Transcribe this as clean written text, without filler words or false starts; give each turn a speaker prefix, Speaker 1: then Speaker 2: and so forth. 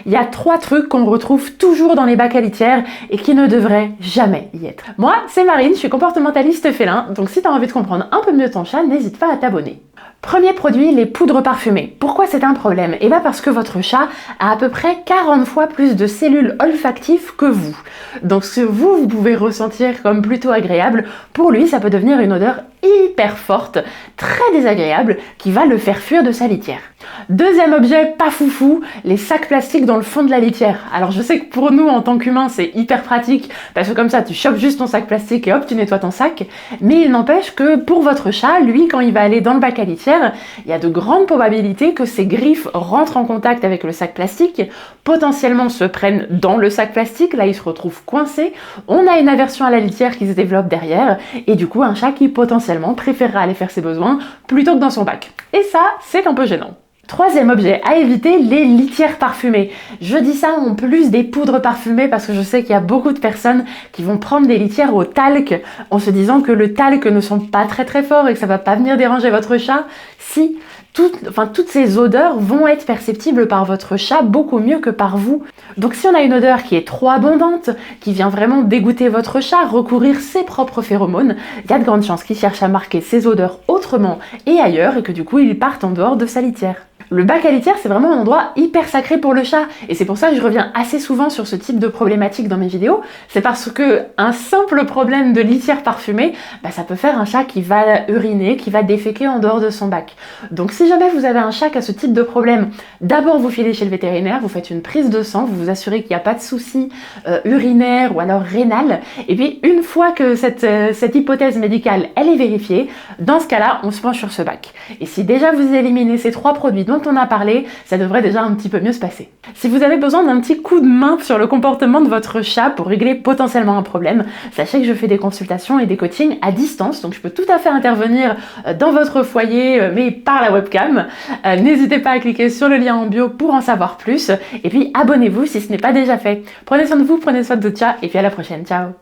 Speaker 1: il y a 3 trucs qu'on retrouve toujours dans les bacs à litière et qui ne devraient jamais y être. Moi, c'est Marine, je suis comportementaliste félin, donc si tu as envie de comprendre un peu mieux ton chat, n'hésite pas à t'abonner. Premier produit, les poudres parfumées. Pourquoi c'est un problème? Eh bien parce que votre chat a à peu près 40 fois plus de cellules olfactives que vous. Donc ce que vous pouvez ressentir comme plutôt agréable, pour lui ça peut devenir une odeur hyper forte, très désagréable, qui va le faire fuir de sa litière. Deuxième objet pas foufou, les sacs plastiques dans le fond de la litière. Alors je sais que pour nous en tant qu'humains c'est hyper pratique, parce que comme ça tu chopes juste ton sac plastique et hop tu nettoies ton sac, mais il n'empêche que pour votre chat, lui quand il va aller dans le bac à litière, il y a de grandes probabilités que ses griffes rentrent en contact avec le sac plastique, potentiellement se prennent dans le sac plastique, là il se retrouve coincé, on a une aversion à la litière qui se développe derrière, et du coup un chat qui potentiellement préférera aller faire ses besoins plutôt que dans son bac. Et ça, c'est un peu gênant. Troisième objet à éviter, les litières parfumées. Je dis ça en plus des poudres parfumées parce que je sais qu'il y a beaucoup de personnes qui vont prendre des litières au talc en se disant que le talc ne sent pas très fort et que ça va pas venir déranger votre chat. Si, toutes ces odeurs vont être perceptibles par votre chat beaucoup mieux que par vous. Donc si on a une odeur qui est trop abondante, qui vient vraiment dégoûter votre chat, recourir ses propres phéromones, il y a de grandes chances qu'il cherche à marquer ses odeurs autrement et ailleurs et que du coup il parte en dehors de sa litière. Le bac à litière, c'est vraiment un endroit hyper sacré pour le chat. Et c'est pour ça que je reviens assez souvent sur ce type de problématique dans mes vidéos. C'est parce que un simple problème de litière parfumée, ça peut faire un chat qui va uriner, qui va déféquer en dehors de son bac. Donc si jamais vous avez un chat qui a ce type de problème, d'abord vous filez chez le vétérinaire, vous faites une prise de sang, vous vous assurez qu'il n'y a pas de souci urinaire ou alors rénal. Et puis une fois que cette hypothèse médicale, elle est vérifiée, dans ce cas-là, on se penche sur ce bac. Et si déjà vous éliminez ces 3 produits dont on a parlé, ça devrait déjà un petit peu mieux se passer. Si vous avez besoin d'un petit coup de main sur le comportement de votre chat pour régler potentiellement un problème, sachez que je fais des consultations et des coachings à distance, donc je peux tout à fait intervenir dans votre foyer, mais par la webcam. N'hésitez pas à cliquer sur le lien en bio pour en savoir plus, et puis abonnez-vous si ce n'est pas déjà fait. Prenez soin de vous, prenez soin de votre chat, et puis à la prochaine, ciao!